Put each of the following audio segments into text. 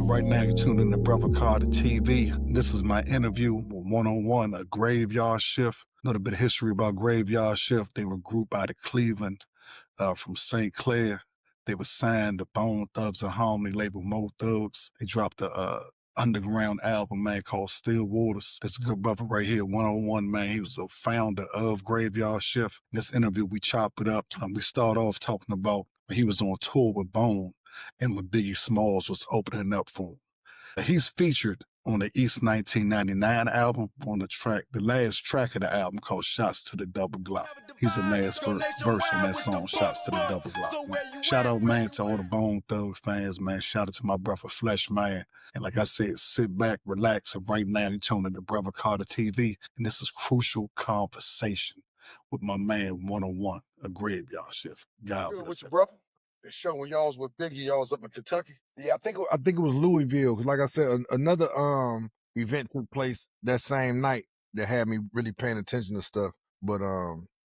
Right now, you're tuned in to Brotha Carter TV. This is my interview with one-on-one, a graveyard shift. A little bit of history about graveyard shift. They were a group out of Cleveland, from St. Clair. They were signed to Bone Thugs and Harmony label Mo Thugs. They dropped a underground album, man, called Still Waters. This good brother right here, one-on-one, man. He was a founder of Graveyard Shift. In this interview, we chop it up. We start off talking about when he was on tour with Bone and when Biggie Smalls was opening up for him. He's featured on the East 1999 album on the last track of the album called Shots to the Double Glock. He's the last verse on that song, Shots to the Double Glock. Man. Shout out, man, to all the Bone Thug fans, man. Shout out to my brother Flesh, man. And like I said, sit back, relax, and right now you're tuning to Brotha Carter TV, and this is Crucial Conversation with my man one-on-one, a graveyard shift. God Good bless with you. you, brother. The show when y'all was with Biggie, y'all was up in Kentucky. Yeah, I think it was Louisville, because like I said, another event took place that same night that had me really paying attention to stuff. But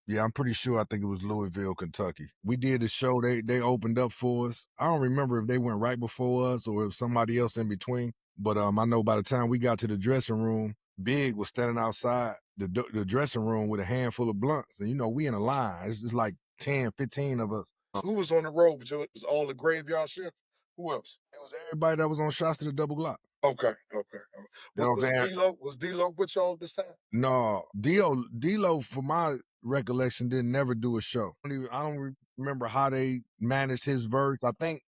yeah, I'm pretty sure I think it was Louisville, Kentucky. We did the show, they opened up for us. I don't remember if they went right before us or if somebody else in between. But I know by the time we got to the dressing room, Big was standing outside the dressing room with a handful of blunts. And you know, we in a line. It's just like 10, 15 of us. Who was on the road with you? It was all the graveyard shift? Who else? It was everybody that was on Shots to the Double Glock. Okay. You know what I'm saying? Was D-Lo with y'all this time? No, D-Lo, for my recollection, didn't never do a show. I don't remember how they managed his verse. I think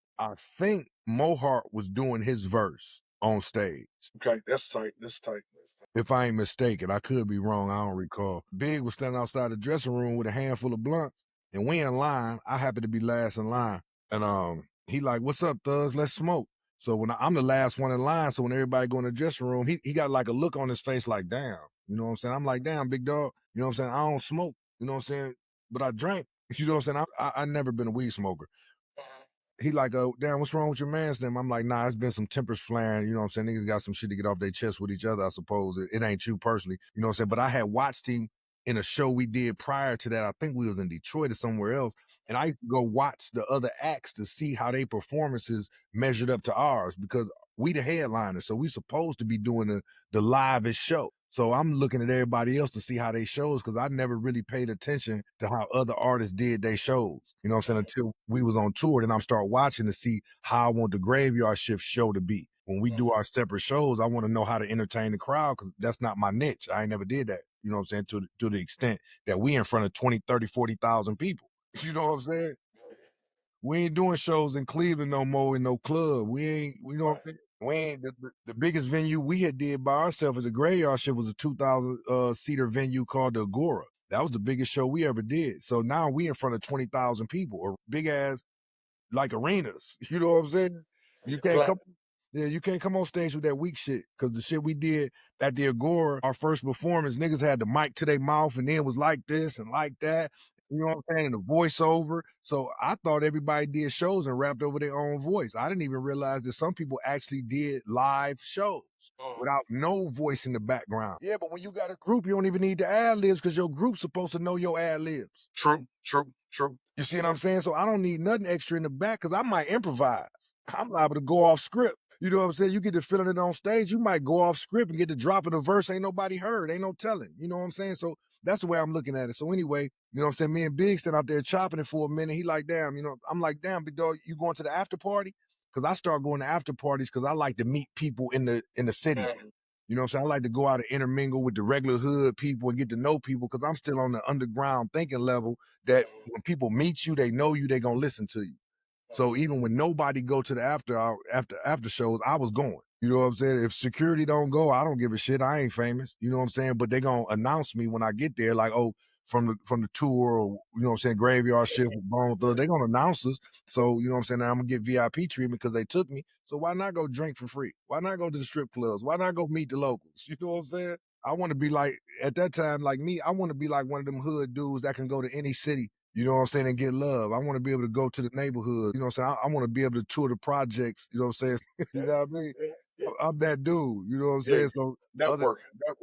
Mohart was doing his verse on stage. Okay, that's tight. If I ain't mistaken, I could be wrong. I don't recall. Big was standing outside the dressing room with a handful of blunts, and we in line. I happened to be last in line, and he like, "What's up, thugs? Let's smoke." So when I'm the last one in line, so when everybody go in the dressing room, he got like a look on his face like, damn, you know what I'm saying? I'm like, damn, big dog, you know what I'm saying? I don't smoke, you know what I'm saying? But I drank, you know what I'm saying? I never been a weed smoker. He like, damn, what's wrong with your man's them? I'm like, nah, it's been some tempers flaring, you know what I'm saying? Niggas got some shit to get off their chest with each other, I suppose. It ain't you personally, you know what I'm saying? But I had watched him in a show we did prior to that. I think we was in Detroit or somewhere else. And I used to go watch the other acts to see how their performances measured up to ours, because we the headliners, so we supposed to be doing the livest show. So I'm looking at everybody else to see how they shows, because I never really paid attention to how other artists did their shows. You know what I'm saying? Until we was on tour, then I'm start watching to see how I want the Graveyard Shift show to be. When we do our separate shows, I want to know how to entertain the crowd, because that's not my niche. I ain't never did that. You know what I'm saying? To the extent that we in front of 20, 30, 40,000 people. You know what I'm saying? We ain't doing shows in Cleveland no more in no club. You know what I'm saying? We ain't the biggest venue we had did by ourselves as a graveyard shift was a 2,000 seater venue called the Agora. That was the biggest show we ever did. So now we in front of 20,000 people, or big ass like arenas. You know what I'm saying? You can't come. Yeah, you can't come on stage with that weak shit, because the shit we did at the Agora, our first performance, niggas had the mic to their mouth and then was like this and like that. You know what I'm saying? And the voiceover. So I thought everybody did shows and rapped over their own voice. I didn't even realize that some people actually did live shows without no voice in the background. Yeah, but when you got a group, you don't even need the ad-libs, because your group's supposed to know your ad-libs. True. You see what I'm saying? So I don't need nothing extra in the back, because I might improvise. I'm liable to go off script. You know what I'm saying? You get to feeling it on stage, you might go off script and get to dropping a verse ain't nobody heard, ain't no telling. You know what I'm saying? So that's the way I'm looking at it. So anyway, you know what I'm saying? Me and Big stand out there chopping it for a minute. He like, damn, you know, I'm like, damn, big dog, you going to the after party? Because I start going to after parties because I like to meet people in the city. You know what I'm saying? I like to go out and intermingle with the regular hood people and get to know people, because I'm still on the underground thinking level that when people meet you, they know you, they gonna listen to you. So even when nobody go to the after shows, I was going. You know what I'm saying? If security don't go, I don't give a shit. I ain't famous. You know what I'm saying? But they gonna announce me when I get there, like, oh, from the tour, or you know what I'm saying, Graveyard Shift with Bone Thugs. They gonna announce us. So you know what I'm saying? Now I'm gonna get VIP treatment because they took me. So why not go drink for free? Why not go to the strip clubs? Why not go meet the locals? You know what I'm saying? I want to be like, at that time, like me, I want to be like one of them hood dudes that can go to any city, you know what I'm saying, and get love. I want to be able to go to the neighborhood, you know what I'm saying? I want to be able to tour the projects, you know what I'm saying? You know what I mean? I'm that dude, you know what I'm saying? So Networking.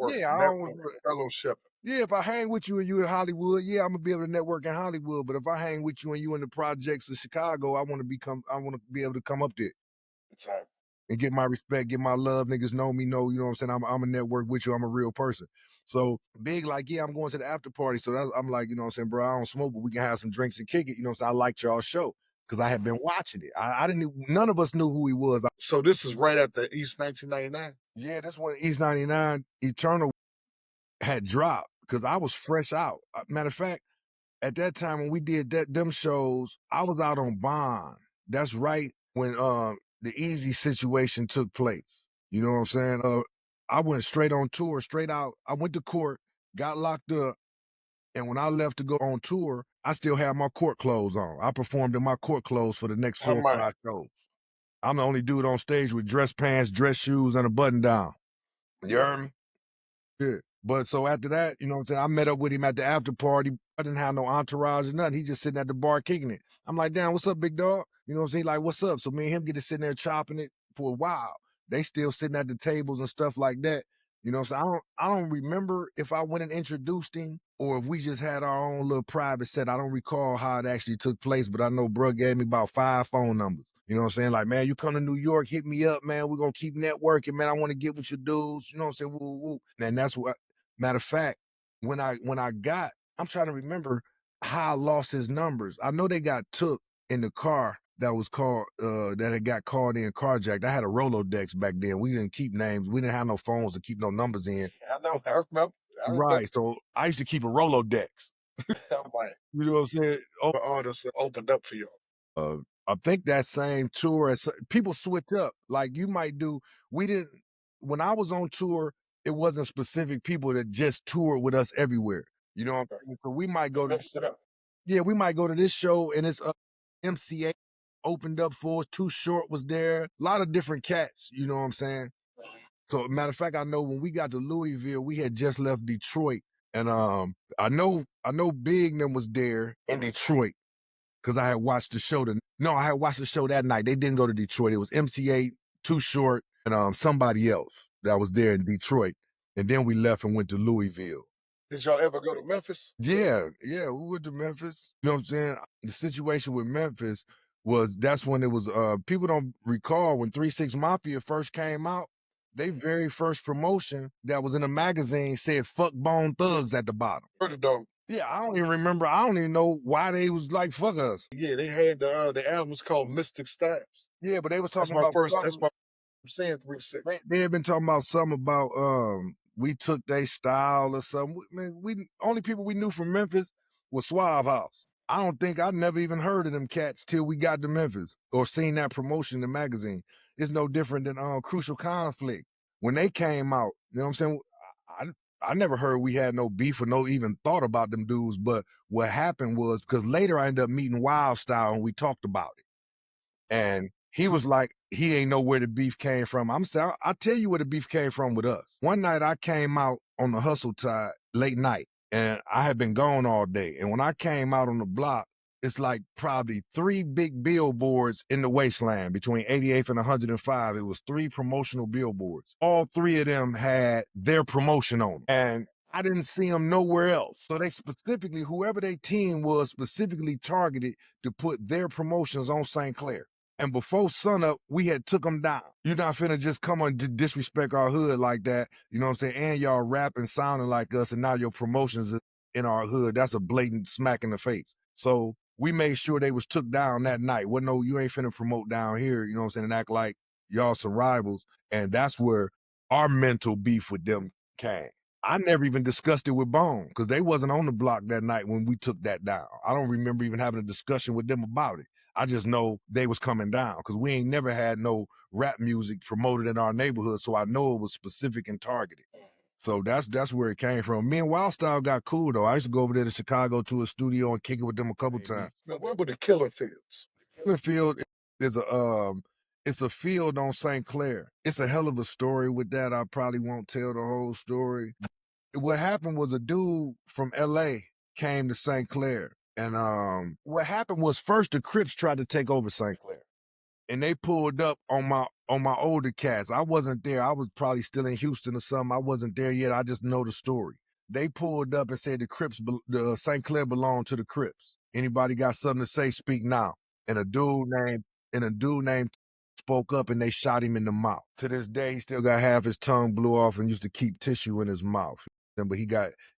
Yeah, I don't want to, fellowship. yeah, if I hang with you and you in Hollywood, yeah, I'm gonna be able to network in Hollywood. But if I hang with you and you in the projects of Chicago, I want to be able to come up there. That's right. and get my respect, get my love. Niggas know me, know, you know what I'm saying? I'm a network with you. I'm a real person. So Big, like, yeah, I'm going to the after party. So I'm like, you know what I'm saying, bro, I don't smoke, but we can have some drinks and kick it. You know what I'm saying? I liked y'all's show because I had been watching it. I didn't, none of us knew who he was. So this is right after East 1999? Yeah, that's when East 99 Eternal had dropped because I was fresh out. Matter of fact, at that time when we did them shows, I was out on bond. That's right when the Easy situation took place. You know what I'm saying? I went straight on tour, straight out. I went to court, got locked up, and when I left to go on tour, I still had my court clothes on. I performed in my court clothes for the next How 4 or much? 5 shows. I'm the only dude on stage with dress pants, dress shoes, and a button down. You heard me? Yeah. But so after that, you know what I'm saying? I met up with him at the after party. I didn't have no entourage or nothing. He just sitting at the bar kicking it. I'm like, damn, what's up, big dog? You know what I'm saying? Like, what's up? So me and him get to sitting there chopping it for a while. They still sitting at the tables and stuff like that. You know what I'm saying? I don't remember if I went and introduced him or if we just had our own little private set. I don't recall how it actually took place, but I know bruh gave me about 5 phone numbers. You know what I'm saying? Like, man, you come to New York, hit me up, man. We're gonna keep networking, man. I want to get with your dudes. You know what I'm saying? Woo, woo, woo. And that's what. Matter of fact, when I got, I'm trying to remember how I lost his numbers. I know they got took in the car that was called that had got called in carjacked. I had a Rolodex back then. We didn't keep names. We didn't have no phones to keep no numbers in. I know. I remember. Right. So I used to keep a Rolodex. I'm like, You know what I'm saying? the artists opened up for you. I think that same tour as people switch up. Like you might do, we didn't when I was on tour, it wasn't specific people that just toured with us everywhere. You know what I'm saying? So we might go to Mixed it up. yeah, we might go to this show and it's MCA opened up for us. Too Short was there. A lot of different cats, you know what I'm saying? So matter of fact, I know when we got to Louisville, we had just left Detroit. And I know Big them was there in Detroit because I had watched the show. I had watched the show that night. They didn't go to Detroit. It was MCA, Too Short, and somebody else that was there in Detroit. And then we left and went to Louisville. Did y'all ever go to Memphis? Yeah, we went to Memphis. You know what I'm saying? The situation with Memphis was that's when it was people don't recall when 3-6 Mafia first came out, they very first promotion that was in a magazine said fuck Bone Thugs at the bottom. Heard it though. Yeah, I don't even remember. I don't even know why they was like fuck us. Yeah, they had the albums called Mystic Steps. Yeah, but they was That's talking my about first. something. That's my. I'm saying 3-6. They had been talking about something about we took their style or something. Man, we only people we knew from Memphis was Suave House. I don't think I'd never even heard of them cats till we got to Memphis or seen that promotion in the magazine. It's no different than Crucial Conflict. When they came out, you know what I'm saying? I never heard we had no beef or no even thought about them dudes, but what happened was because later I ended up meeting Wild Style and we talked about it. And he was like, he ain't know where the beef came from. I'm saying, I'll tell you where the beef came from with us. One night I came out on the hustle tide late night and I had been gone all day. And when I came out on the block, it's like probably 3 big billboards in the wasteland between 88th and 105. It was 3 promotional billboards. All 3 of them had their promotion on them. And I didn't see them nowhere else. So they specifically, whoever their team was, specifically targeted to put their promotions on St. Clair. And before sunup, we had took them down. You're not finna just come on and disrespect our hood like that. You know what I'm saying? And y'all rapping, sounding like us, and now your promotions is in our hood. That's a blatant smack in the face. So we made sure they was took down that night. Well, no, you ain't finna promote down here, you know what I'm saying, and act like y'all some rivals. And that's where our mental beef with them came. I never even discussed it with Bone because they wasn't on the block that night when we took that down. I don't remember even having a discussion with them about it. I just know they was coming down because we ain't never had no rap music promoted in our neighborhood, so I know it was specific and targeted. So that's where it came from. Me and Wildstyle got cool though. I used to go over there to Chicago to a studio and kick it with them a couple times. Now, where were the Killer Fields? Killer Field is it's a field on St. Clair. It's a hell of a story with that. I probably won't tell the whole story. What happened was a dude from LA came to St. Clair. And what happened was first the Crips tried to take over St. Clair. And they pulled up on my older cats. I wasn't there. I was probably still in Houston or something. I wasn't there yet. I just know the story. They pulled up and said the St. Clair belonged to the Crips. Anybody got something to say, speak now. And a dude named spoke up and they shot him in the mouth. To this day, he still got half his tongue blew off and used to keep tissue in his mouth. But he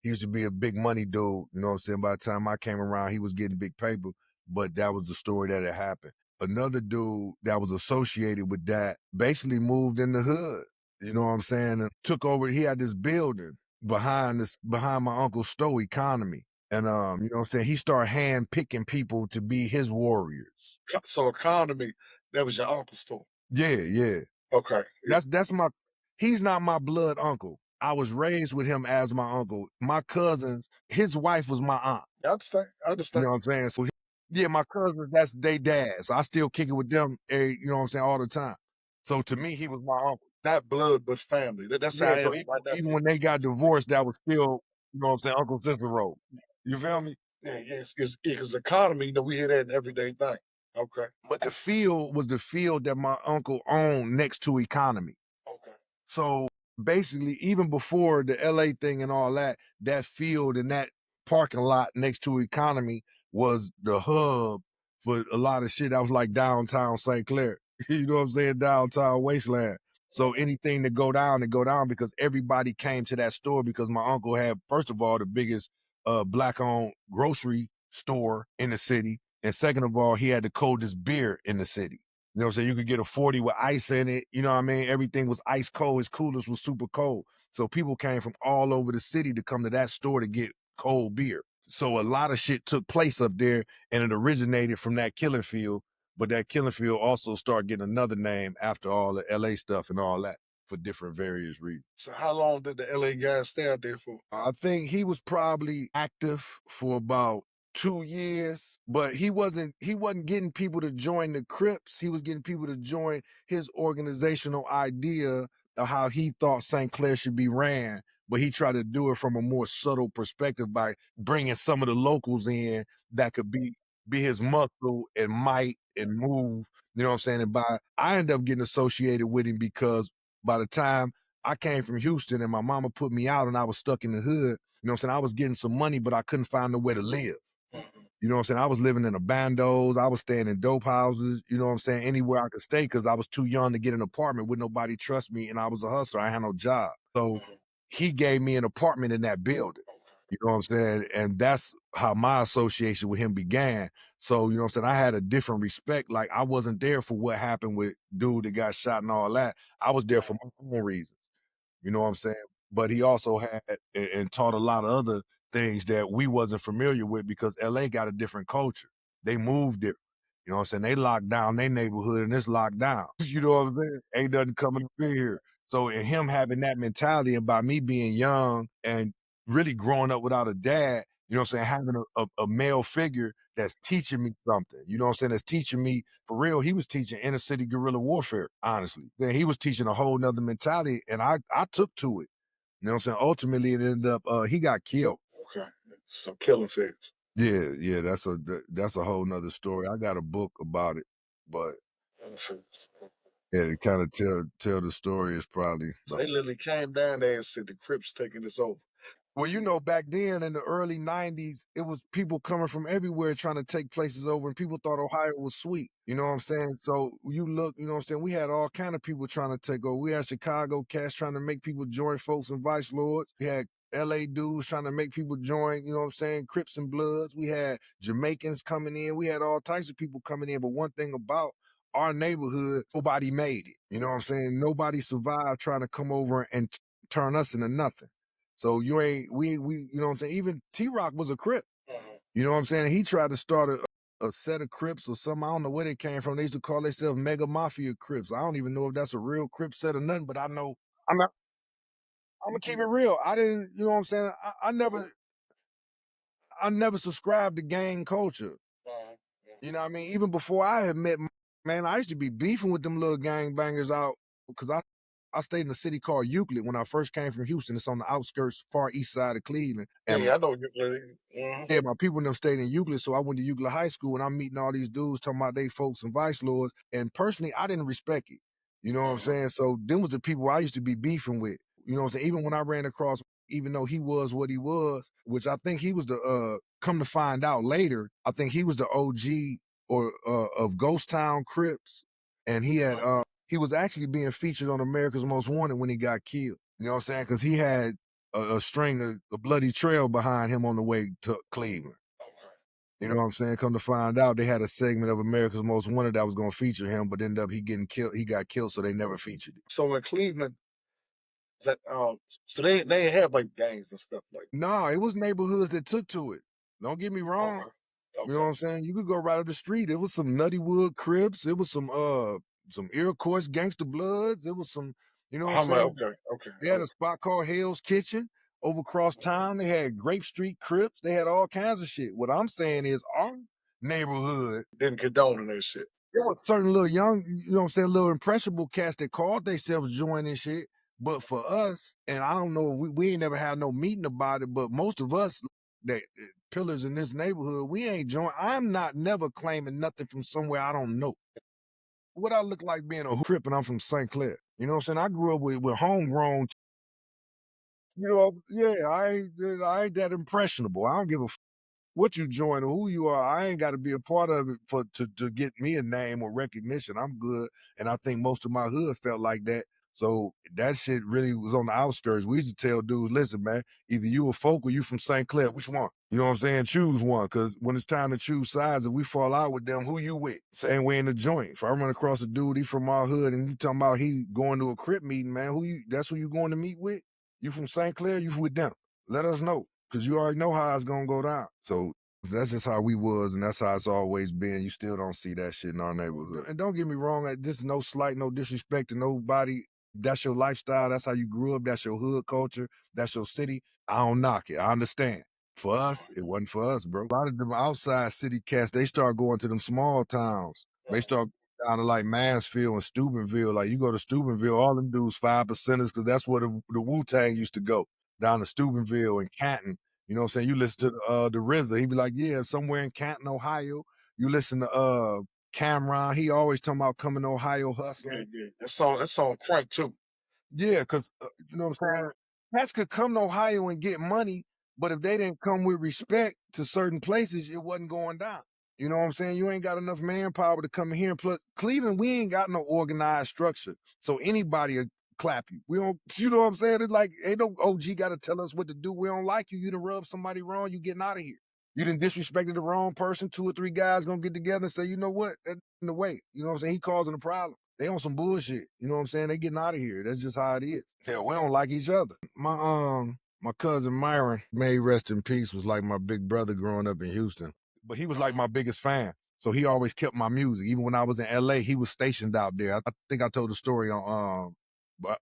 used to be a big money dude, you know what I'm saying? By the time I came around, he was getting big paper, but that was the story that had happened. Another dude that was associated with that basically moved in the hood, you know what I'm saying? And took over, he had this building behind my uncle's store economy. And you know what I'm saying? He started hand picking people to be his warriors. So economy, that was your uncle's store. Yeah, yeah. Okay. Yeah. That's my he's not my blood uncle. I was raised with him as my uncle. My cousins, his wife was my aunt. I understand. I You understand. know what I'm saying? So yeah, my cousins, that's they dads. So I still kick it with them, you know what I'm saying, all the time. So to me, he was my uncle. Not blood, but family. That's how Yeah, I so am right now. even when they got divorced, that was still, you know what I'm saying, uncle sister role. You feel me? Yeah, yeah, because economy, we hear that in everyday thing. Okay. But the field was the field that my uncle owned next to economy. Okay. So basically, even before the LA thing and all that, that field and that parking lot next to economy was the hub for a lot of shit. That was like downtown St. Clair. You know what I'm saying? Downtown wasteland. So anything that go down because everybody came to that store because my uncle had, first of all, the biggest black owned grocery store in the city. And second of all, he had the coldest beer in the city. You know what I'm saying? You could get a 40 with ice in it. You know what I mean? Everything was ice cold. His coolers was super cold. So people came from all over the city to come to that store to get cold beer. So a lot of shit took place up there and it originated from that killing field. But that killing field also started getting another name after all the LA stuff and all that for different various reasons. So how long did the LA guys stay out there for? I think he was probably active for about 2 years, but he wasn't getting people to join the Crips. He was getting people to join his organizational idea of how he thought St. Clair should be ran, but he tried to do it from a more subtle perspective by bringing some of the locals in that could be his muscle and might and move, you know what I'm saying? And I ended up getting associated with him because by the time I came from Houston and my mama put me out and I was stuck in the hood, you know what I'm saying? I was getting some money, but I couldn't find nowhere to live. Mhm. You know what I'm saying? I was living in a bandos. I was staying in dope houses. You know what I'm saying? Anywhere I could stay because I was too young to get an apartment with nobody trust me, and I was a hustler. I had no job. So Mhm. he gave me an apartment in that building. Okay. You know what I'm saying? And that's how my association with him began. So, you know what I'm saying? I had a different respect. Like I wasn't there for what happened with dude that got shot and all that. I was there for my own reasons. You know what I'm saying? But he also had and taught a lot of other things that we wasn't familiar with because LA got a different culture. They moved different. You know what I'm saying? They locked down their neighborhood and it's locked down. You know what I'm saying? Ain't nothing coming up in here. So in him having that mentality and by me being young and really growing up without a dad, you know what I'm saying, having a male figure that's teaching me something, you know what I'm saying, that's teaching me for real. He was teaching inner city guerrilla warfare, honestly. Then he was teaching a whole nother mentality and I took to it. You know what I'm saying? Ultimately it ended up he got killed. Okay. So killing fields. Yeah, yeah, that's a whole nother story. I got a book about it, but yeah, to kind of tell the story is probably So they literally came down there and said the Crips taking this over. well, you know, back then in the early 90s, it was people coming from everywhere trying to take places over, and people thought Ohio was sweet. You know what I'm saying? So you look, you know what I'm saying? We had all kind of people trying to take over. We had Chicago cats trying to make people join folks and vice lords. We had LA dudes trying to make people join, you know what I'm saying, Crips and Bloods. We had Jamaicans coming in. We had all types of people coming in. But one thing about our neighborhood, nobody made it. You know what I'm saying? Nobody survived trying to come over and turn us into nothing. So you ain't we you know what I'm saying? Even T-Rock was a Crip. Mhm. You know what I'm saying? He tried to start a set of Crips or something. I don't know where they came from. They used to call themselves Mega Mafia Crips. I don't even know if that's a real Crip set or nothing, but I know I'm gonna keep it real. I didn't, you know what I'm saying? I never subscribed to gang culture. Mhm. You know what I mean? Even before I had met, man, I used to be beefing with them little gang bangers out because I stayed in a city called Euclid when I first came from Houston. It's on the outskirts, far east side of Cleveland. Yeah, And yeah, I know you. yeah, my people in them stayed in Euclid, so I went to Euclid High School and I'm meeting all these dudes talking about they folks and vice lords. And personally, I didn't respect it. You know what I'm saying? So them was the people I used to be beefing with. You know what I'm saying? Even when I ran across, even though he was what he was, which I think he was the come to find out later, I think he was the OG or of Ghost Town Crips. and he was actually being featured on America's Most Wanted when he got killed. You know what I'm saying? Because he had a string of a bloody trail behind him on the way to Cleveland. Okay. You know what I'm saying? Come to find out, they had a segment of America's Most Wanted that was going to feature him, but ended up he getting killed. He got killed, so they never featured it. So in Cleveland, that so they ain't have like gangs and stuff like. No, it was neighborhoods that took to it. Don't get me wrong. Okay. You know what Okay. I'm saying? You could go right up the street. It was some Nutty Wood Crips. It was some Iroquois Gangster Bloods. It was some, you know what I'm I'm like, saying? okay, okay, They had okay. a spot called Hell's Kitchen over across town. They had Grape Street Crips. They had all kinds of shit. What I'm saying is our neighborhood, Didn't condone that shit. there was certain little young, you know what I'm saying, little impressionable cats that called themselves joining shit. But for us, and I don't know, we ain't never had no meeting about it, but most of us that pillars in this neighborhood, we ain't joined. I'm not never claiming nothing from somewhere I don't know. What I look like being a Crip and I'm from St. Clair. You know what I'm saying? I grew up with homegrown, you know, yeah, I ain't that impressionable. I don't give a what you join or who you are. I ain't got to be a part of it to get me a name or recognition. I'm good, and I think most of my hood felt like that. So that shit really was on the outskirts. We used to tell dudes, listen, man, either you a folk or you from St. Clair. Which one? You know what I'm saying? Choose one, because when it's time to choose sides, if we fall out with them, who you with? Same way in the joint. If I run across a dude, he from our hood, and he talking about he going to a Crip meeting, man, that's who you going to meet with? You from St. Clair? You with them? Let us know, because you already know how it's gonna go down. So that's just how we was, and that's how it's always been. You still don't see that shit in our neighborhood. And don't get me wrong, this is no slight, no disrespect to nobody. That's your lifestyle. That's how you grew up. That's your hood culture. That's your city. I don't knock it. I understand. For us, it wasn't for us, bro. A lot of them outside city cats, they start going to them small towns. They start down to like Mansfield and Steubenville. Like you go to Steubenville, all them dudes 5%ers, because that's where the Wu-Tang used to go, down to Steubenville and Canton. You know what I'm saying? You listen to the RZA, he'd be like, yeah, somewhere in Canton, Ohio. You listen to Cameron, he always talking about coming to Ohio hustling. Yeah, yeah. That song crank too. Yeah, because you know what I'm saying? Cats could come to Ohio and get money, but if they didn't come with respect to certain places, it wasn't going down. You know what I'm saying? You ain't got enough manpower to come here. And plus, Cleveland, we ain't got no organized structure. So anybody will clap you. We don't, you know what I'm saying? It's like, ain't no OG got to tell us what to do. We don't like you. You done rub somebody wrong, you getting out of here. You done disrespected the wrong person. 2 or 3 guys gonna get together and say, you know what? That's in the way. You know what I'm saying? He causing a problem. They on some bullshit. You know what I'm saying? They getting out of here. That's just how it is. Hell, we don't like each other. My cousin Myron, may he rest in peace, was like my big brother growing up in Houston. But he was like my biggest fan. So he always kept my music. Even when I was in LA, he was stationed out there. I think I told the story on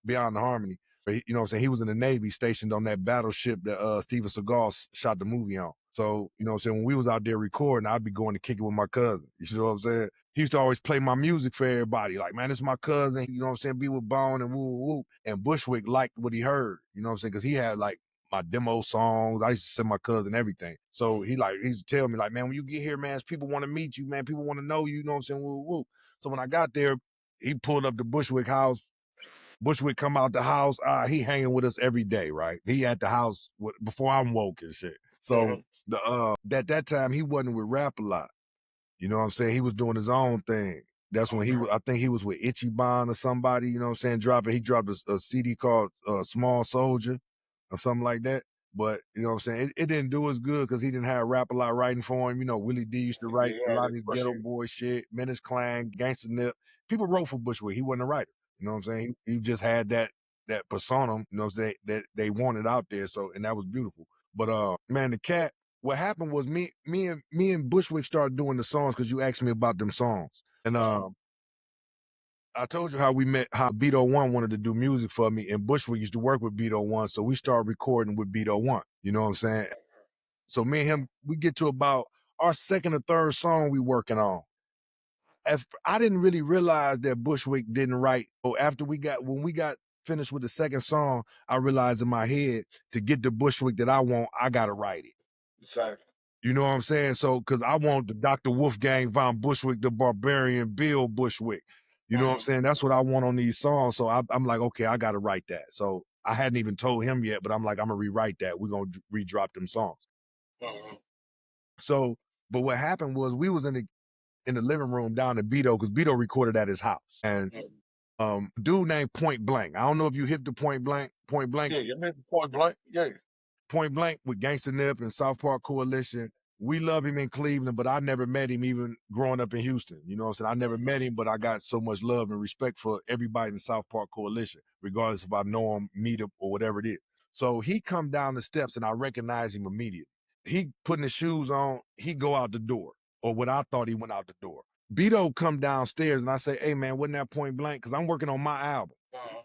Beyond the Harmony. But you know what I'm saying? He was in the Navy stationed on that battleship that Steven Seagal shot the movie on. So, you know what I'm saying? When we was out there recording, I'd be going to kick it with my cousin. You know what I'm saying? He used to always play my music for everybody. Like, man, this is my cousin. You know what I'm saying? Be with Bone and woo, woo, woo. And Bushwick liked what he heard. You know what I'm saying? Because he had like my demo songs. I used to send my cousin everything. So he used to tell me like, man, when you get here, man, people want to meet you, man. People want to know you. You know what I'm saying? Woo, woo, woo. So when I got there, he pulled up the Bushwick house. Bushwick come out the house. He hanging with us every day, right? He at the house before I'm woke and shit. So that time he wasn't with rap a lot. You know what I'm saying? He was doing his own thing. That's when I think he was with Ichiban or somebody, you know what I'm saying? He dropped a CD called Small Soldier or something like that. But, you know what I'm saying? It didn't do as good because he didn't have Rap a Lot writing for him. You know, Willie D used to write a Yeah, lot of that's his for ghetto sure. boy shit, Menace Clan, Gangsta Nip. People wrote for Bushwick. He wasn't a writer. You know what I'm saying? He just had that persona, you know, that they wanted out there. So, and that was beautiful. But man, the cat, what happened was me and Bushwick started doing the songs because you asked me about them songs. And I told you how we met, how Beto One wanted to do music for me, and Bushwick used to work with Beto One, so we started recording with Beto One. You know what I'm saying? So me and him, we get to about our second or third song we working on. I didn't really realize that Bushwick didn't write. So when we got finished with the second song, I realized in my head, to get the Bushwick that I want, I gotta write it. Exactly. You know what I'm saying? So, because I want the Dr. Wolfgang von Bushwick, the Barbarian Bill Bushwick. You know what I'm saying? That's what I want on these songs. So I'm like, okay, I got to write that. So I hadn't even told him yet, but I'm like, I'm going to rewrite that. We're going to redrop them songs. So, but what happened was we was in the in the living room down in Beto, because Beto recorded at his house. And dude named Point Blank. I don't know if you hit the Point Blank. Point Blank. Yeah, you meant Point Blank. Yeah. Point Blank with Gangsta Nip and South Park Coalition. We love him in Cleveland, but I never met him even growing up in Houston. You know what I'm saying? I never met him, but I got so much love and respect for everybody in the South Park Coalition, regardless if I know him, meet him, or whatever it is. So he come down the steps and I recognize him immediately. He putting his shoes on, he go out the door, or what I thought he went out the door. Beto come downstairs and I say, hey man, wasn't that Point Blank? Because I'm working on my album.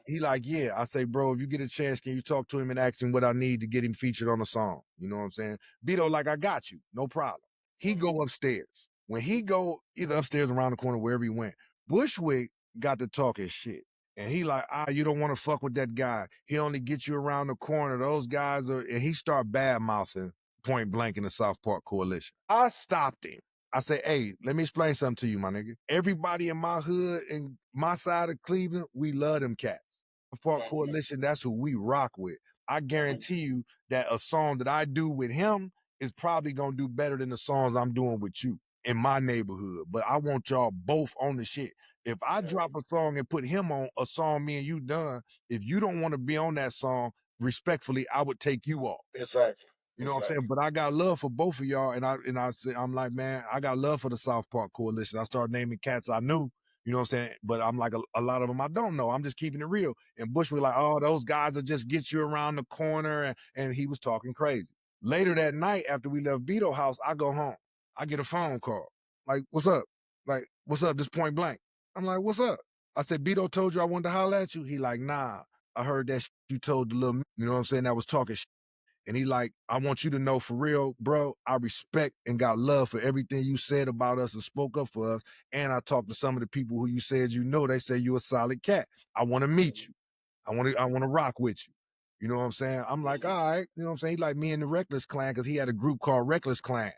He like, yeah. I say, bro, if you get a chance, can you talk to him and ask him what I need to get him featured on a song? You know what I'm saying? Beto like, I got you. No problem. He go upstairs. When he go either upstairs, around the corner, wherever he went, Bushwick got to talking shit. And he like, you don't want to fuck with that guy. He only gets you around the corner. Those guys are, and he start bad mouthing Point Blank in the South Park Coalition. I stopped him. I say, hey, let me explain something to you, my nigga. Everybody in my hood and my side of Cleveland, we love them cats. South Park Coalition, that's who we rock with. I guarantee you that a song that I do with him is probably gonna do better than the songs I'm doing with you in my neighborhood. But I want y'all both on the shit. If I drop a song and put him on a song me and you done, if you don't want to be on that song, respectfully, I would take you off. Exactly. You know what I'm saying? But I got love for both of y'all, and I say, I'm like, man, I got love for the South Park Coalition. I started naming cats I knew, you know what I'm saying? But I'm like, a lot of them I don't know. I'm just keeping it real. And Bush was like, oh, those guys will just get you around the corner, and he was talking crazy. Later that night, after we left Beto house, I go home. I get a phone call. Like, what's up? Like, what's up? This Point Blank. I'm like, what's up? I said, Beto told you I wanted to holler at you? He like, nah, I heard that you told the little, you know what I'm saying, that was talking shit. And he like, I want you to know for real, bro, I respect and got love for everything you said about us and spoke up for us. And I talked to some of the people who you said you know, they say you a solid cat. I want to meet you. I want to rock with you. You know what I'm saying? I'm like, all right. You know what I'm saying? He like me and the Reckless Clan, because he had a group called Reckless Clan.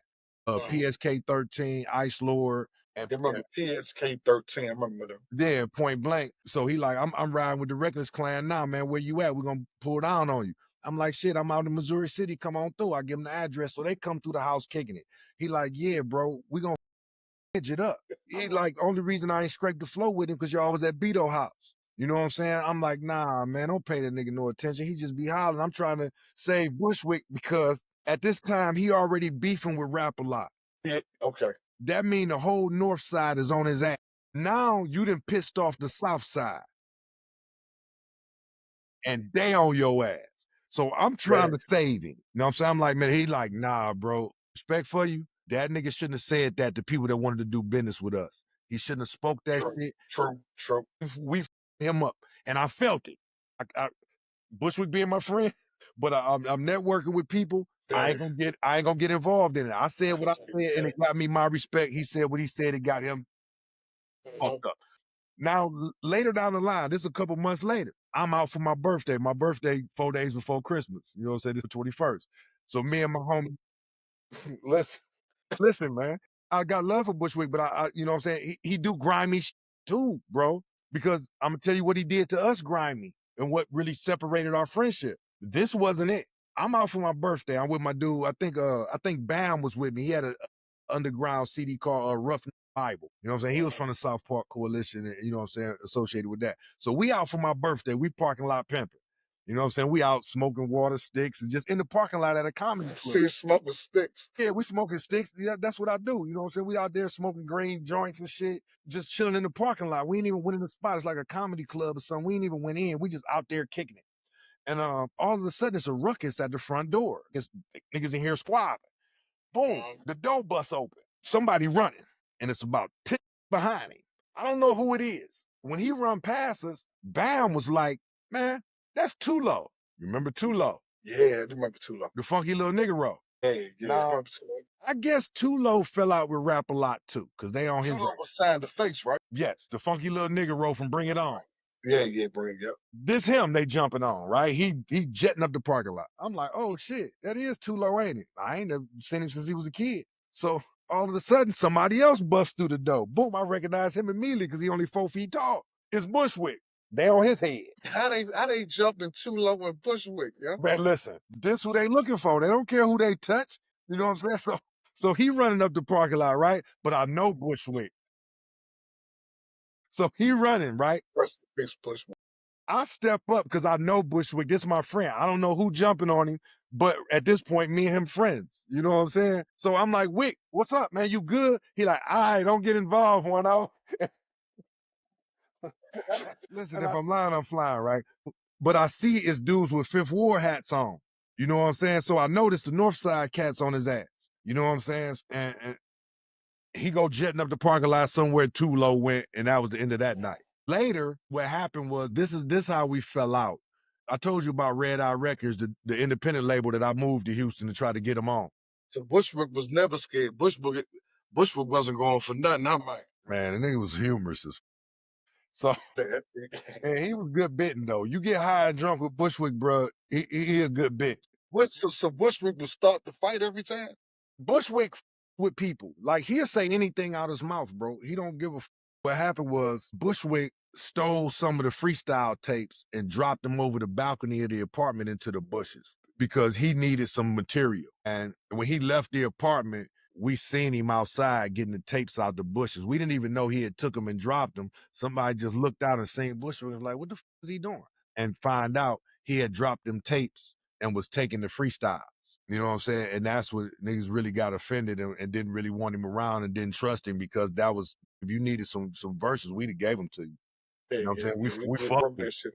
PSK 13, Ice Lord. And I remember PSK 13, I remember them. Yeah, Point Blank. So he like, I'm riding with the Reckless Clan now, man. Where you at? We're gonna pull down on you. I'm like, shit, I'm out in Missouri City. Come on through. I give him the address. So they come through the house kicking it. He like, yeah, bro, we gonna edge it up. He like, only reason I ain't scraped the floor with him because y'all was at Beto house. You know what I'm saying? I'm like, nah, man, don't pay that nigga no attention. He just be hollering. I'm trying to save Bushwick because at this time he already beefing with Rap a Lot. Yeah, okay. That mean the whole north side is on his ass. Now you done pissed off the south side. And they on your ass. So I'm trying to save him. You know what I'm saying? I'm like, man, he like, nah, bro. Respect for you. That nigga shouldn't have said that to people that wanted to do business with us. He shouldn't have spoke that shit. True. We him up. And I felt it. Bushwick being my friend, but I'm networking with people. I ain't gonna get involved in it. I said what I said, and it got me my respect. He said what he said, it got him fucked up. Now, later down the line, this is a couple months later, I'm out for my birthday. My birthday 4 days before Christmas. You know what I'm saying? This is the 21st. So me and my homie, listen, man. I got love for Bushwick, but I you know what I'm saying? He do grimy too, bro. Because I'm gonna tell you what he did to us grimy and what really separated our friendship. This wasn't it. I'm out for my birthday. I'm with my dude. I think Bam was with me. He had a underground CD called Rough Bible. You know what I'm saying? He was from the South Park Coalition, and you know what I'm saying, associated with that. So we out for my birthday. We parking lot pimping. You know what I'm saying? We out smoking water sticks and just in the parking lot at a comedy club. See, smoking sticks. Yeah, we smoking sticks. Yeah, that's what I do. You know what I'm saying? We out there smoking green joints and shit, just chilling in the parking lot. We ain't even went in the spot. It's like a comedy club or something. We ain't even went in. We just out there kicking it. And all of a sudden, it's a ruckus at the front door. It's niggas in here squabbling. Boom, the door busts open. Somebody running, and it's about 10 behind him. I don't know who it is. When he run past us, Bam was like, man, that's too low. You remember Too Low? Yeah, I remember Too Low. The funky little nigga roll. Yeah, I remember Too Low. I guess Too Low fell out with Rap a Lot too, because they on his. Too Low was signed to Face, right? Yes, the funky little nigga roll from Bring It On. Yeah, Bring It Up. This him they jumping on, right? He jetting up the parking lot. I'm like, oh shit, that is Too Low, ain't it? I ain't never seen him since he was a kid. So all of a sudden, somebody else busts through the door. Boom, I recognize him immediately because he only 4 feet tall. It's Bushwick. They on his head. How they jumping Too Low and Bushwick, yeah? Man, listen, this who they looking for. They don't care who they touch. You know what I'm saying? So So he running up the parking lot, right? But I know Bushwick. So he running, right? Rest in peace, Bushwick. I step up because I know Bushwick. This is my friend. I don't know who jumping on him, but at this point, me and him friends. You know what I'm saying? So I'm like, Wick, what's up, man? You good? He like, all right, don't get involved, one out. Listen, And if I I'm lying, I'm flying, right? But I see it's dudes with Fifth Ward hats on. You know what I'm saying? So I noticed the North Side cats on his ass. You know what I'm saying? And he go jetting up the parking lot somewhere too low went, and that was the end of that night. Later, what happened was this how we fell out. I told you about Red Eye Records, the independent label that I moved to Houston to try to get them on. so Bushwick was never scared. Bushwick wasn't going for nothing. I'm like, Man, the nigga was humorous as so. And he was good bitting though. You get high and drunk with Bushwick, bro. He a good bit. so Bushwick would start the fight every time. Bushwick with people. Like he'll say anything out his mouth, bro. He don't give a What happened was Bushwick stole some of the freestyle tapes and dropped them over the balcony of the apartment into the bushes because he needed some material. And when he left the apartment, we seen him outside getting the tapes out the bushes. We didn't even know he had took them and dropped them. Somebody just looked out and seen Bushwick was like, what the f is he doing? And find out he had dropped them tapes and was taking the freestyles. You know what I'm saying? And that's what niggas really got offended and didn't really want him around and didn't trust him because that was, if you needed some verses, we'd have gave them to you. You know what I'm saying? We fucked broke him. that shit.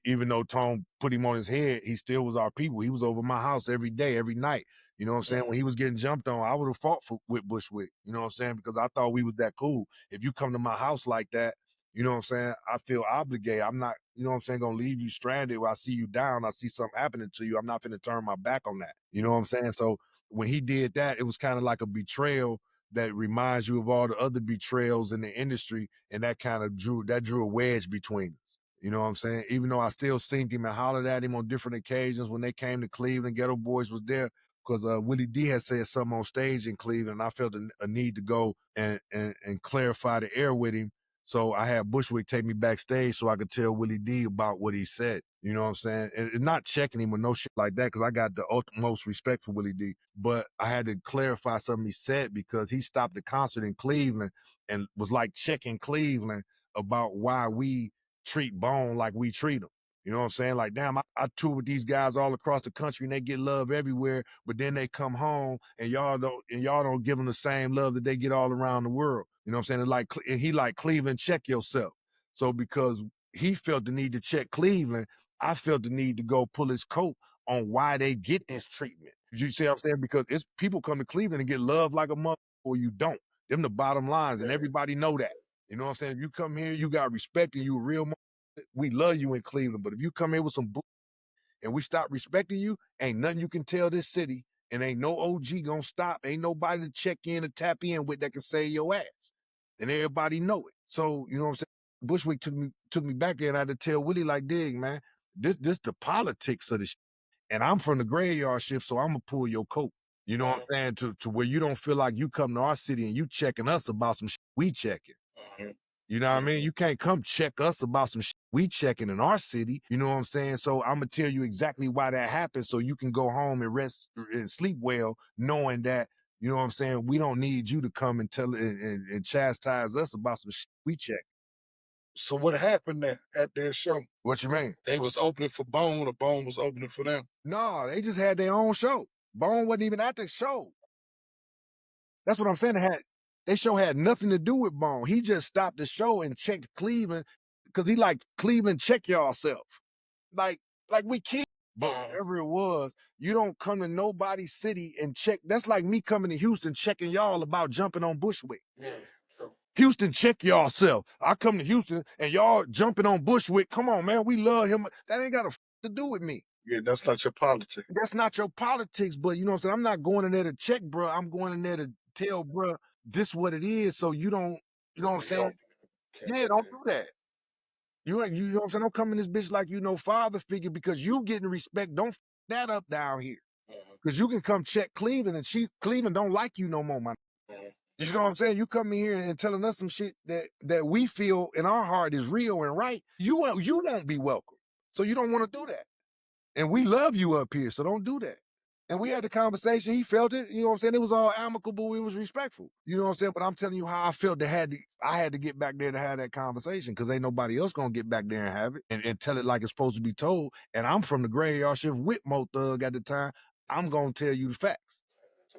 Even though Tone put him on his head, he still was our people. He was over my house every day, every night. You know what I'm saying? When he was getting jumped on, I would have fought with Bushwick. You know what I'm saying? Because I thought we was that cool. If you come to my house like that, you know what I'm saying? I feel obligated. I'm not, you know what I'm saying, gonna leave you stranded where I see you down, I see something happening to you. I'm not gonna turn my back on that. You know what I'm saying? So when he did that, it was kind of like a betrayal that reminds you of all the other betrayals in the industry, and that kind of drew a wedge between us. You know what I'm saying? Even though I still seen him and hollered at him on different occasions when they came to Cleveland, Ghetto Boys was there because Willie D had said something on stage in Cleveland, and I felt a need to go and clarify the air with him. So I had Bushwick take me backstage so I could tell Willie D about what he said. You know what I'm saying? And not checking him with no shit like that because I got the utmost respect for Willie D. But I had to clarify something he said because he stopped the concert in Cleveland and was like checking Cleveland about why we treat Bone like we treat him. You know what I'm saying? Like, damn, I tour with these guys all across the country and they get love everywhere, but then they come home and y'all don't give them the same love that they get all around the world. You know what I'm saying? And he like, Cleveland, check yourself. So because he felt the need to check Cleveland, I felt the need to go pull his coat on why they get this treatment. You see what I'm saying? Because it's people come to Cleveland and get love like a mother, or you don't. Them the bottom lines, and everybody know that. You know what I'm saying? If you come here, you got respect and you a real we love you in Cleveland. But if you come here with some bull and we stop respecting you, ain't nothing you can tell this city, and ain't no OG gonna stop. Ain't nobody to check in or tap in with that can save your ass. And everybody know it. So, you know what I'm saying? Bushwick took me back there and I had to tell Willie, like, dig, man, this the politics of the shit. And I'm from the graveyard shift, so I'm gonna pull your coat. You know what I'm saying? To where you don't feel like you come to our city and you checking us about some shit we checking. You know what I mean? You can't come check us about some shit we checking in our city. You know what I'm saying? So I'm gonna tell you exactly why that happened so you can go home and rest and sleep well, knowing that, you know what I'm saying, we don't need you to come and tell and chastise us about some shit we check. So what happened there at their show? What you mean? They was opening for Bone, or Bone was opening for them? No, they just had their own show. Bone wasn't even at the show. That's what I'm saying. Their show had nothing to do with Bone. He just stopped the show and checked Cleveland because he like, Cleveland, check yourself. Like we kids. But whatever it was, you don't come to nobody's city and check. That's like me coming to Houston checking y'all about jumping on Bushwick. Yeah, true. Houston, check yourself. I come to Houston and y'all jumping on Bushwick. Come on, man. We love him. That ain't got to do with me. Yeah, that's not your politics. That's not your politics, but you know what I'm saying? I'm not going in there to check, bro. I'm going in there to tell, bro, this what it is. So you don't, you know what I'm saying? Yeah, don't do that. You know what I'm saying? Don't come in this bitch like you know father figure because you getting respect. Don't f that up down here. Because you can come check Cleveland and Cleveland don't like you no more, man. You know what I'm saying? You come in here and telling us some shit that we feel in our heart is real and right. You won't be welcome. So you don't want to do that. And we love you up here, so don't do that. And we had the conversation. He felt it. You know what I'm saying? It was all amicable. It was respectful. You know what I'm saying? But I'm telling you how I felt. I had to get back there to have that conversation because ain't nobody else gonna get back there and have it and tell it like it's supposed to be told. And I'm from the graveyard shift with Mo Thug at the time. I'm gonna tell you the facts.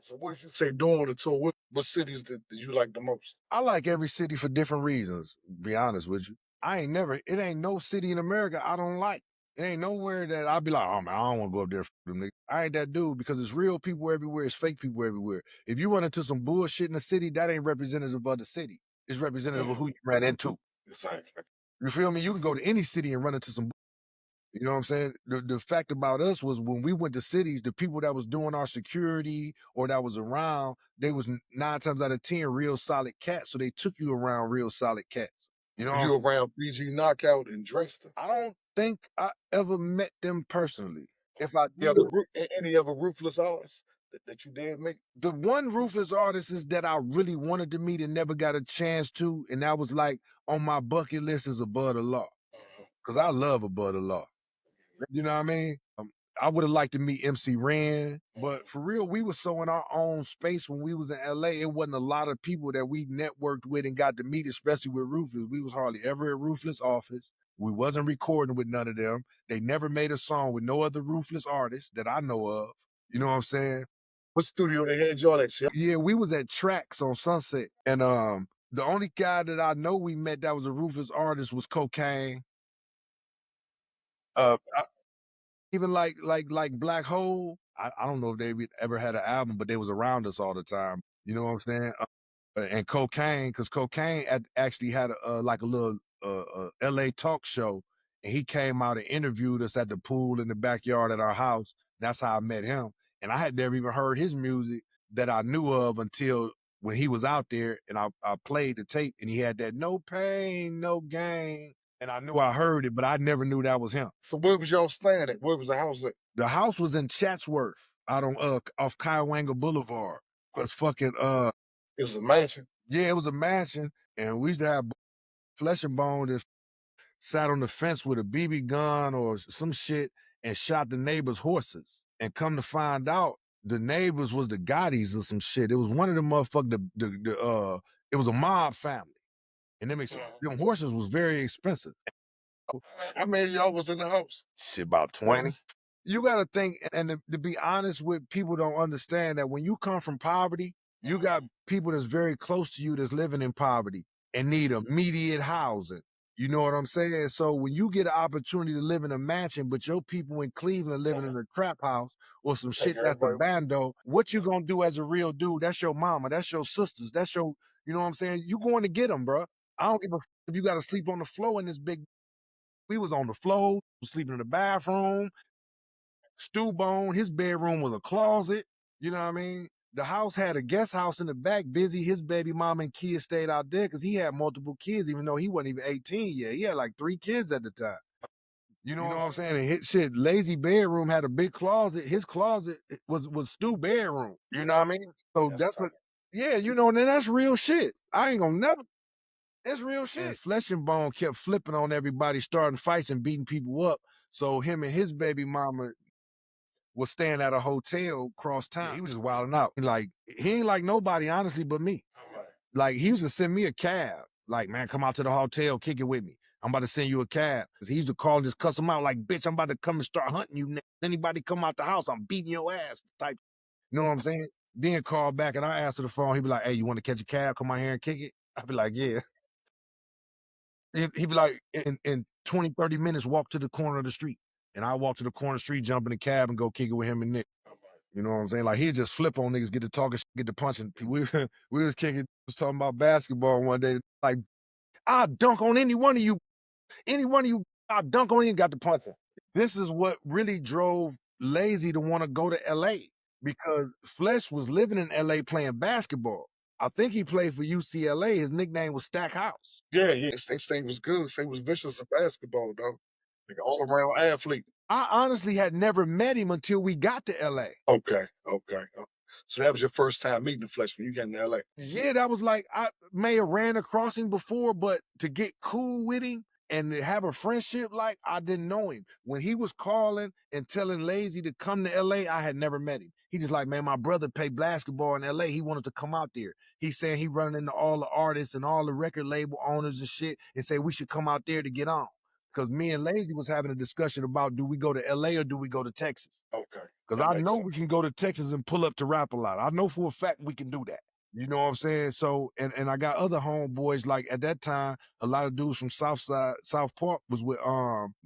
So what did you say during the tour? What cities did you like the most? I like every city for different reasons, be honest with you. It ain't no city in America I don't like. It ain't nowhere that I'll be like, oh man, I don't want to go up there for them niggas. I ain't that dude because it's real people everywhere, it's fake people everywhere. If you run into some bullshit in the city, that ain't representative of the city. It's representative of who you ran into. Exactly. You feel me? You can go to any city and run into some. You know what I'm saying? The fact about us was when we went to cities, the people that was doing our security or that was around, they was 9 times out of 10 real solid cats. So they took you around real solid cats. You know, Was you around BG Knockout in Dresden? I don't think I ever met them personally. If I Yeah, did, any other ruthless artists that you did meet? the one ruthless artist is that I really wanted to meet and never got a chance to, and that was like on my bucket list is Above the Law. Cause I love Above the Law. You know what I mean? I would have liked to meet MC Ren, but for real, we were so in our own space when we was in LA. It wasn't a lot of people that we networked with and got to meet, especially with Ruthless. We was hardly ever at Ruthless office. We wasn't recording with none of them. They never made a song with no other Ruthless artists that I know of. You know what I'm saying? What studio they had y'all at? Yeah, we was at Tracks on Sunset. And the only guy that I know we met that was a Ruthless artist was Cocaine. I, even like Black Hole. I don't know if they ever had an album, but they was around us all the time. You know what I'm saying? And Cocaine, because Cocaine actually had like a little LA talk show, and he came out and interviewed us at the pool in the backyard at our house. That's how I met him. And I had never even heard his music that I knew of until when he was out there, and I played the tape, and he had that "No Pain, No Gain." And I knew I heard it, but I never knew that was him. So where was y'all staying at? Where was the house at? The house was in Chatsworth, out on off Kiowa Boulevard. It was fucking It was a mansion. Yeah, it was a mansion, and we used to have Flesh and Bone that sat on the fence with a BB gun or some shit and shot the neighbors' horses. And come to find out, the neighbors was the Gottis or some shit. It was one of them motherfuckers. It was a mob family, and them horses was very expensive. How many of y'all was in the house? Shit, about 20. You got to think, and to be honest with people, don't understand that when you come from poverty, you got people that's very close to you that's living in poverty and need immediate housing. You know what I'm saying? So when you get an opportunity to live in a mansion, but your people in Cleveland living in a trap house or some shit that's abandoned, what you gonna do as a real dude? That's your mama, that's your sisters, that's your, you know what I'm saying? You going to get them, bro. I don't give a if you got to sleep on the floor in this big. We was on the floor, sleeping in the bathroom. Stu Bone, his bedroom was a closet. You know what I mean? The house had a guest house in the back, busy. His baby mama and kids stayed out there because he had multiple kids, even though he wasn't even 18 yet. He had like 3 kids at the time. You know what I'm saying? And his shit, lazy bedroom had a big closet. His closet was Stu bedroom. You know what I mean? So that's what, yeah, you know, and then that's real shit. I ain't gonna never. It's real shit. And Flesh and Bone kept flipping on everybody, starting fights and beating people up. So him and his baby mama was staying at a hotel across town. Yeah, he was just wilding out. Like, he ain't like nobody, honestly, but me. Like, he used to send me a cab. Like, man, come out to the hotel, kick it with me. I'm about to send you a cab. He used to call and just cuss him out like, bitch, I'm about to come and start hunting you. Anybody come out the house, I'm beating your ass type. You know what I'm saying? Then call back and I answer the phone. He'd be like, hey, you want to catch a cab? Come out here and kick it? I'd be like, yeah. He'd be like, in 20, 30 minutes, walk to the corner of the street. And I walk to the corner of the street, jump in the cab, and go kick it with him and Nick. You know what I'm saying? Like, he'd just flip on niggas, get to talking, get to punching. We was kicking, was talking about basketball one day. Like, I'll dunk on any one of you. Any one of you, I'll dunk on you and got to punching. This is what really drove Lazy to want to go to LA because Flesh was living in LA playing basketball. I think he played for UCLA. His nickname was Stackhouse. Yeah. They say he was good. Say he was vicious at basketball, though. Like all around athlete. I honestly had never met him until we got to LA. Okay. So that was your first time meeting the Flesh when you got into LA. Yeah, that was like, I may have ran across him before, but to get cool with him And to have a friendship like I didn't know him. When he was calling and telling Lazy to come to LA, I had never met him. He just like, man, my brother played basketball in LA. He wanted to come out there. He's saying he running into all the artists and all the record label owners and shit and say we should come out there to get on. Because me and Lazy was having a discussion about do we go to LA or do we go to Texas? Okay. Because I know we can go to Texas and pull up to Rap a Lot. I know for a fact we can do that. You know what I'm saying? So, and I got other homeboys, like at that time, a lot of dudes from South Park was with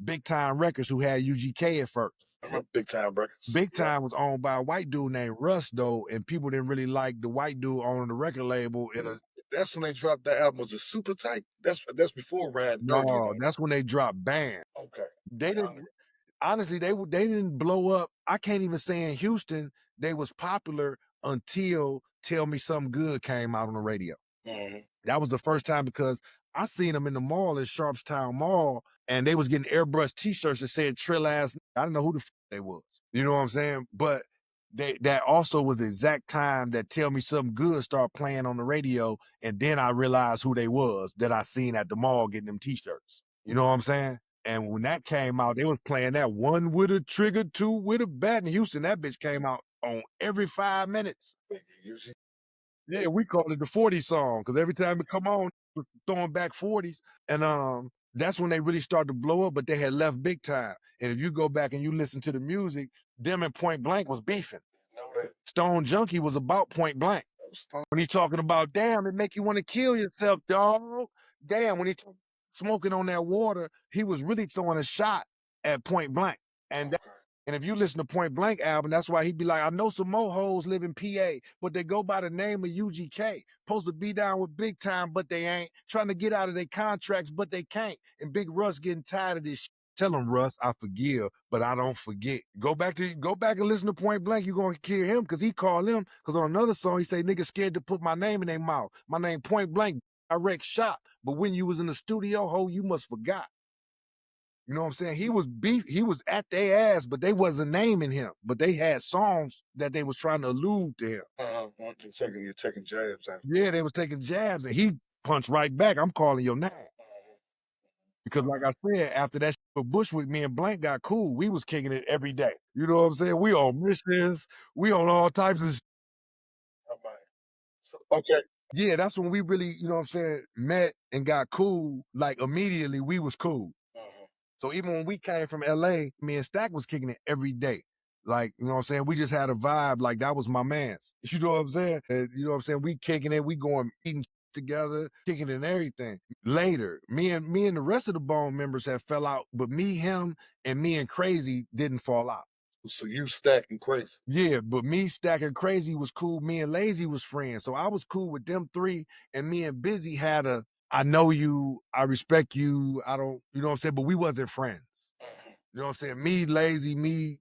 Big Time Records, who had UGK at first. Big Time Records. Big Time was owned by a white dude named Russ, though, and people didn't really like the white dude owning the record label. That's when they dropped that album. Was it Super Tight? That's before Rad Dirty. No, that's when they dropped Band. Okay. They didn't. Honestly, they didn't blow up. I can't even say in Houston they was popular until Tell Me Something Good came out on the radio. Mm-hmm. That was the first time because I seen them in the mall in Sharpstown Mall, and they was getting airbrush T-shirts that said Trill Ass. I didn't know who the f they was. You know what I'm saying? But that also was the exact time that Tell Me Something Good started playing on the radio, and then I realized who they was that I seen at the mall getting them T-shirts. You know what I'm saying? And when that came out, they was playing that one with a trigger, two with a bat in Houston. That bitch came out on every 5 minutes. Yeah, we called it the 40 song because every time it come on, we're throwing back 40s. And that's when they really started to blow up, but they had left Big Time. And if you go back and you listen to the music, them and Point Blank was beefing. Stone Junkie was about Point Blank. When he's talking about, damn, it make you want to kill yourself, dog. Damn, when he smoking on that water, he was really throwing a shot at Point Blank. And if you listen to Point Blank album, that's why he'd be like, I know some more hoes live in PA, but they go by the name of UGK. Supposed to be down with Big Time, but they ain't. Trying to get out of their contracts, but they can't. And Big Russ getting tired of this shit. Tell him, Russ, I forgive, but I don't forget. Go back and listen to Point Blank. You're gonna hear him because he called him. Because on another song, he say, niggas scared to put my name in their mouth. My name Point Blank, direct shot. But when you was in the studio, ho, you must forgot. You know what I'm saying? He was at their ass, but they wasn't naming him. But they had songs that they was trying to allude to him. You're taking jabs out. Yeah, they was taking jabs, and he punched right back. I'm calling your name. Because like I said, after that with Bushwick, me and Blank got cool. We was kicking it every day. You know what I'm saying? We on missions. We on all types of Okay. Yeah, that's when we really, you know what I'm saying, met and got cool. Like immediately we was cool. So even when we came from LA, me and Stack was kicking it every day. Like, you know what I'm saying? We just had a vibe like that was my man's. You know what I'm saying? And, you know what I'm saying? We kicking it, we going eating together, kicking it and everything. Later, me and the rest of the Bone members had fell out, but him, and me and Crazy didn't fall out. So you stacking Crazy? Yeah, but me, Stack, and Crazy was cool. Me and Lazy was friends. So I was cool with them three, and me and Busy had a I know you, I respect you, I don't, you know what I'm saying? But we wasn't friends. You know what I'm saying? Me, Lazy, me,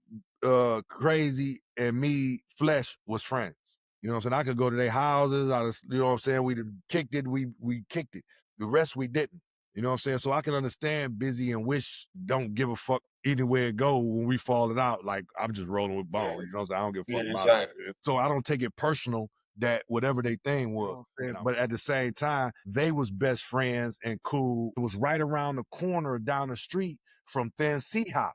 Crazy, and me, Flesh was friends. You know what I'm saying? I could go to their houses, you know what I'm saying? We kicked it, we kicked it. The rest we didn't. You know what I'm saying? So I can understand Busy and Wish don't give a fuck anywhere it go when we falling out. Like, I'm just rolling with Bone. You know what I'm saying? I don't give a fuck about it. So I don't take it personal that whatever they thing was. But at the same time, they was best friends and cool. It was right around the corner down the street from Thin C House.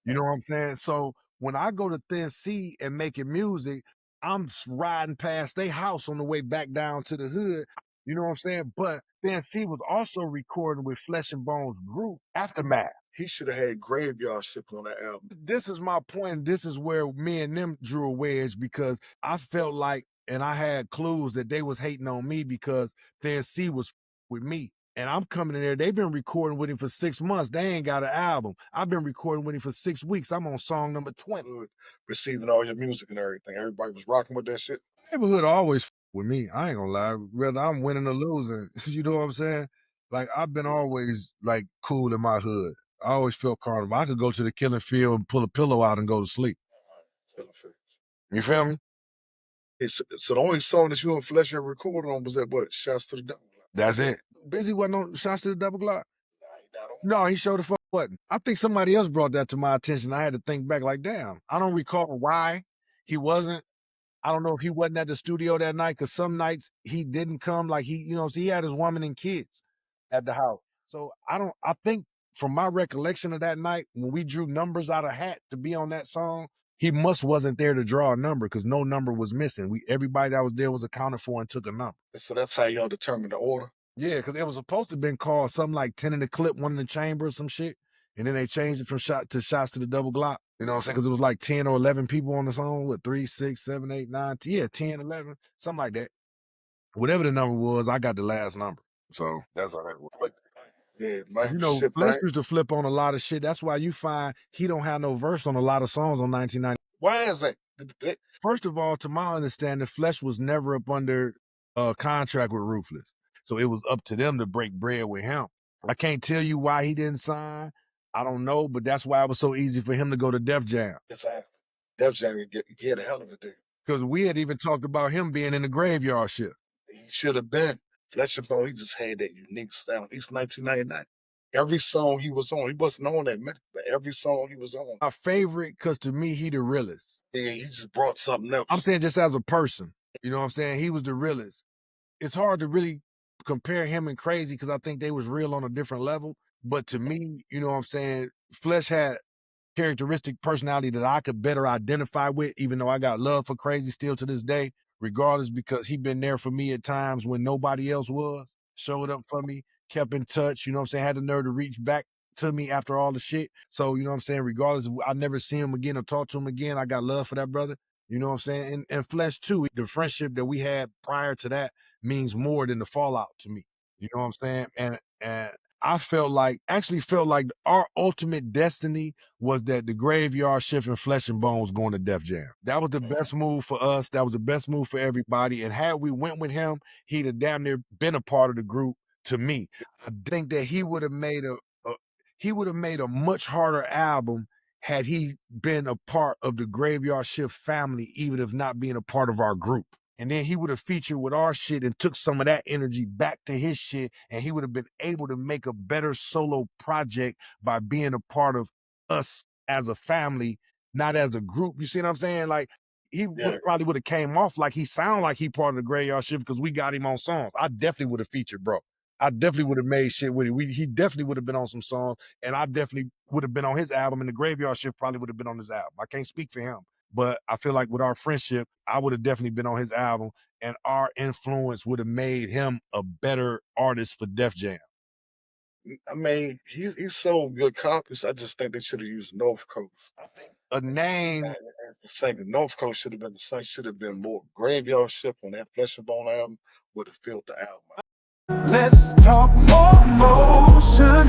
You know what I'm saying? So when I go to Thin C and making music, I'm riding past their house on the way back down to the hood. You know what I'm saying? But Thin C was also recording with Flesh and Bones group Aftermath. He should have had Graveyard Shift on that album. This is my point. This is where me and them drew a wedge because I felt like, and I had clues that they was hating on me because Thin C was with me. And I'm coming in there. They've been recording with him for 6 months. They ain't got an album. I've been recording with him for 6 weeks. I'm on song number 20. Receiving all your music and everything. Everybody was rocking with that shit. Neighborhood always with me. I ain't gonna lie. Whether I'm winning or losing, you know what I'm saying? Like, I've been always like cool in my hood. I always felt comfortable. I could go to the killing field and pull a pillow out and go to sleep. You feel me? So the only song that you and Flesh ever recorded on was that what? Shouts to the Double Glock. That's it. Busy wasn't on Shots to the Double Glock. No, he showed the fuck button. I think somebody else brought that to my attention. I had to think back like, damn, I don't recall why he wasn't. I don't know if he wasn't at the studio that night because some nights he didn't come. Like he, you know, so he had his woman and kids at the house. So I think from my recollection of that night, when we drew numbers out of hat to be on that song, he wasn't there to draw a number because no number was missing. Everybody that was there was accounted for and took a number. So that's how y'all determine the order? Yeah, because it was supposed to have been called something like 10 in the clip, 1 in the chamber or some shit. And then they changed it from shots to the double Glock. You know what I'm saying? Because it was like 10 or 11 people on the song with 3, 6, 7, 8, 9, 10, yeah, 10, 11, something like that. Whatever the number was, I got the last number. So that's how that worked. Yeah, man. You know, Flesh used to flip on a lot of shit. That's why you find he don't have no verse on a lot of songs on 1990. Why is that? First of all, to my understanding, Flesh was never up under a contract with Ruthless. So it was up to them to break bread with him. I can't tell you why he didn't sign. I don't know, but that's why it was so easy for him to go to Def Jam. Exactly. Def Jam get a hell of a deal. Because we had even talked about him being in the Graveyard Shift. He should have been. Fletcher Bone, he just had that unique style. It's 1999. Every song he was on, he wasn't on that many, but every song he was on. My favorite, because to me, he the realest. Yeah, he just brought something else. I'm saying just as a person, you know what I'm saying? He was the realest. It's hard to really compare him and Crazy because I think they was real on a different level. But to me, you know what I'm saying? Flesh had characteristic personality that I could better identify with, even though I got love for Crazy still to this day, regardless, because he been there for me at times when nobody else was, showed up for me, kept in touch, you know what I'm saying, had the nerve to reach back to me after all the shit. So, you know what I'm saying, regardless, I never see him again or talk to him again. I got love for that brother. You know what I'm saying? And Flesh too, the friendship that we had prior to that means more than the fallout to me. You know what I'm saying? And I actually felt like our ultimate destiny was that the Graveyard Shift and Flesh and Bone was going to Def Jam. That was the best move for us. That was the best move for everybody. And had we went with him, he'd have damn near been a part of the group to me. I think that he would have made a much harder album had he been a part of the Graveyard Shift family, even if not being a part of our group. And then he would have featured with our shit and took some of that energy back to his shit. And he would have been able to make a better solo project by being a part of us as a family, not as a group. You see what I'm saying? Like he probably would have came off like he sound like he part of the Graveyard Shift because we got him on songs. I definitely would have featured, bro. I definitely would have made shit with it. He definitely would have been on some songs, and I definitely would have been on his album, and the Graveyard Shift probably would have been on his album. I can't speak for him. But I feel like with our friendship, I would have definitely been on his album, and our influence would have made him a better artist for Def Jam. I mean, he sold good copies. I just think they should have used North Coast. I think a name as the singer. North Coast should have been the same. Should have been more. Graveyard Shift on that Flesh and Bone album would have filled the album. Let's talk more motion.